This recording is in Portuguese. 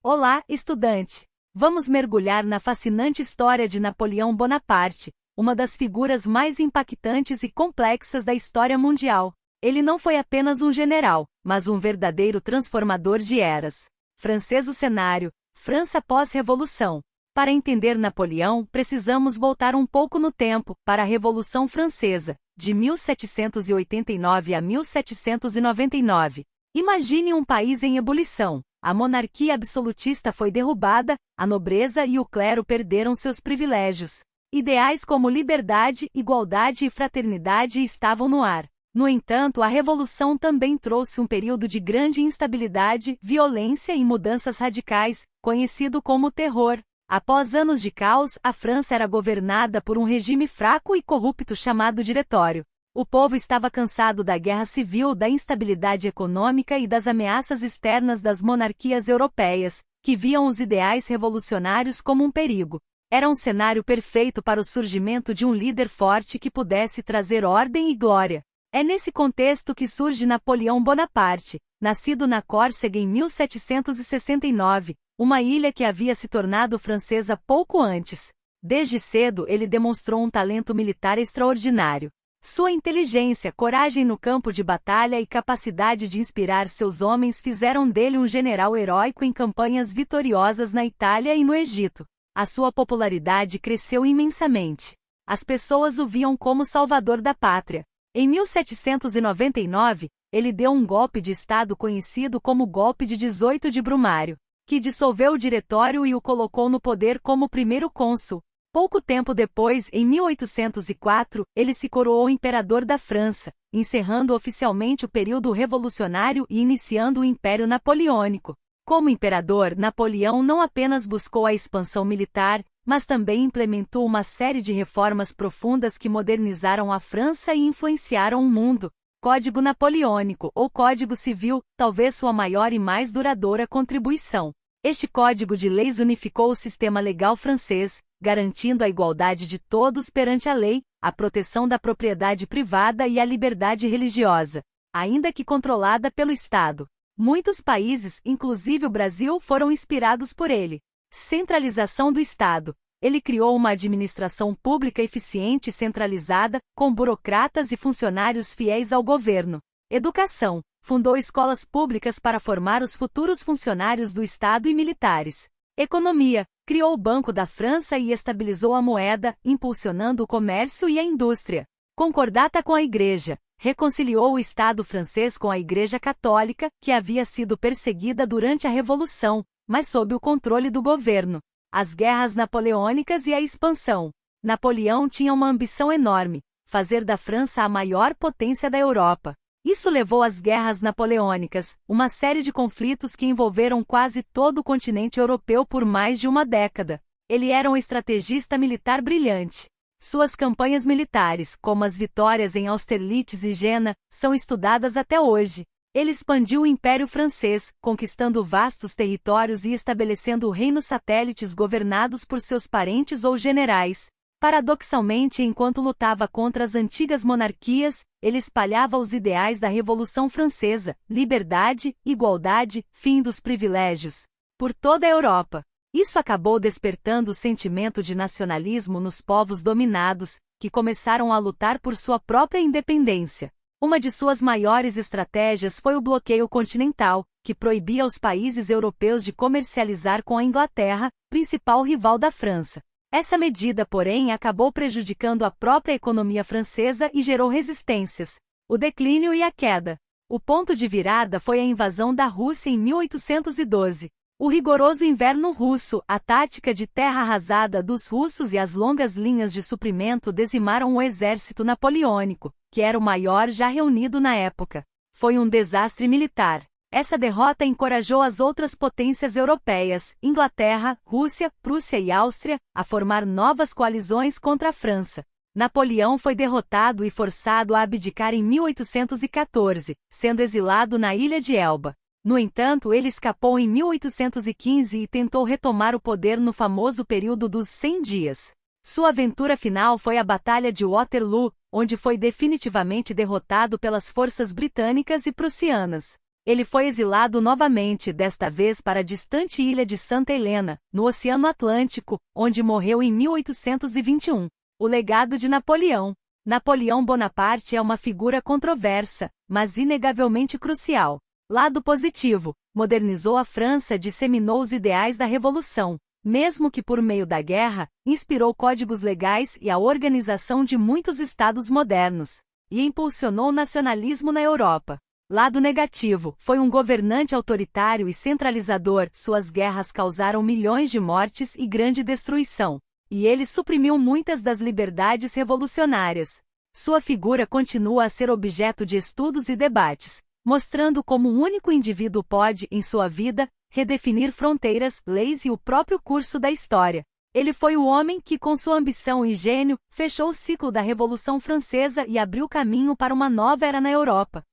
Olá, estudante! Vamos mergulhar na fascinante história de Napoleão Bonaparte, uma das figuras mais impactantes e complexas da história mundial. Ele não foi apenas um general, mas um verdadeiro transformador de eras. Francês o cenário, França pós-revolução. Para entender Napoleão, precisamos voltar um pouco no tempo, para a Revolução Francesa, de 1789 a 1799. Imagine um país em ebulição. A monarquia absolutista foi derrubada, a nobreza e o clero perderam seus privilégios. Ideais como liberdade, igualdade e fraternidade estavam no ar. No entanto, a Revolução também trouxe um período de grande instabilidade, violência e mudanças radicais, conhecido como Terror. Após anos de caos, a França era governada por um regime fraco e corrupto chamado Diretório. O povo estava cansado da guerra civil, da instabilidade econômica e das ameaças externas das monarquias europeias, que viam os ideais revolucionários como um perigo. Era um cenário perfeito para o surgimento de um líder forte que pudesse trazer ordem e glória. É nesse contexto que surge Napoleão Bonaparte, nascido na Córcega em 1769, uma ilha que havia se tornado francesa pouco antes. Desde cedo ele demonstrou um talento militar extraordinário. Sua inteligência, coragem no campo de batalha e capacidade de inspirar seus homens fizeram dele um general heróico em campanhas vitoriosas na Itália e no Egito. A sua popularidade cresceu imensamente. As pessoas o viam como salvador da pátria. Em 1799, ele deu um golpe de Estado conhecido como Golpe de 18 de Brumário, que dissolveu o Diretório e o colocou no poder como primeiro cônsul. Pouco tempo depois, em 1804, ele se coroou imperador da França, encerrando oficialmente o período revolucionário e iniciando o Império Napoleônico. Como imperador, Napoleão não apenas buscou a expansão militar, mas também implementou uma série de reformas profundas que modernizaram a França e influenciaram o mundo. Código Napoleônico, ou Código Civil, talvez sua maior e mais duradoura contribuição. Este código de leis unificou o sistema legal francês, garantindo a igualdade de todos perante a lei, a proteção da propriedade privada e a liberdade religiosa, ainda que controlada pelo Estado. Muitos países, inclusive o Brasil, foram inspirados por ele. Centralização do Estado. Ele criou uma administração pública eficiente e centralizada, com burocratas e funcionários fiéis ao governo. Educação. Fundou escolas públicas para formar os futuros funcionários do Estado e militares. Economia. Criou o Banco da França e estabilizou a moeda, impulsionando o comércio e a indústria. Concordata com a Igreja. Reconciliou o Estado francês com a Igreja Católica, que havia sido perseguida durante a Revolução, mas sob o controle do governo. As guerras napoleônicas e a expansão. Napoleão tinha uma ambição enorme: fazer da França a maior potência da Europa. Isso levou às guerras napoleônicas, uma série de conflitos que envolveram quase todo o continente europeu por mais de uma década. Ele era um estrategista militar brilhante. Suas campanhas militares, como as vitórias em Austerlitz e Jena, são estudadas até hoje. Ele expandiu o Império Francês, conquistando vastos territórios e estabelecendo reinos satélites governados por seus parentes ou generais. Paradoxalmente, enquanto lutava contra as antigas monarquias, ele espalhava os ideais da Revolução Francesa: liberdade, igualdade, fim dos privilégios, por toda a Europa. Isso acabou despertando o sentimento de nacionalismo nos povos dominados, que começaram a lutar por sua própria independência. Uma de suas maiores estratégias foi o bloqueio continental, que proibia aos países europeus de comercializar com a Inglaterra, principal rival da França. Essa medida, porém, acabou prejudicando a própria economia francesa e gerou resistências, o declínio e a queda. O ponto de virada foi a invasão da Rússia em 1812. O rigoroso inverno russo, a tática de terra arrasada dos russos e as longas linhas de suprimento dizimaram o exército napoleônico, que era o maior já reunido na época. Foi um desastre militar. Essa derrota encorajou as outras potências europeias, Inglaterra, Rússia, Prússia e Áustria, a formar novas coalizões contra a França. Napoleão foi derrotado e forçado a abdicar em 1814, sendo exilado na ilha de Elba. No entanto, ele escapou em 1815 e tentou retomar o poder no famoso período dos 100 dias. Sua aventura final foi a Batalha de Waterloo, onde foi definitivamente derrotado pelas forças britânicas e prussianas. Ele foi exilado novamente, desta vez para a distante ilha de Santa Helena, no Oceano Atlântico, onde morreu em 1821. O legado de Napoleão. Napoleão Bonaparte é uma figura controversa, mas inegavelmente crucial. Lado positivo: modernizou a França, disseminou os ideais da Revolução, mesmo que por meio da guerra, inspirou códigos legais e a organização de muitos estados modernos, e impulsionou o nacionalismo na Europa. Lado negativo: foi um governante autoritário e centralizador, suas guerras causaram milhões de mortes e grande destruição, e ele suprimiu muitas das liberdades revolucionárias. Sua figura continua a ser objeto de estudos e debates, mostrando como um único indivíduo pode, em sua vida, redefinir fronteiras, leis e o próprio curso da história. Ele foi o homem que, com sua ambição e gênio, fechou o ciclo da Revolução Francesa e abriu caminho para uma nova era na Europa.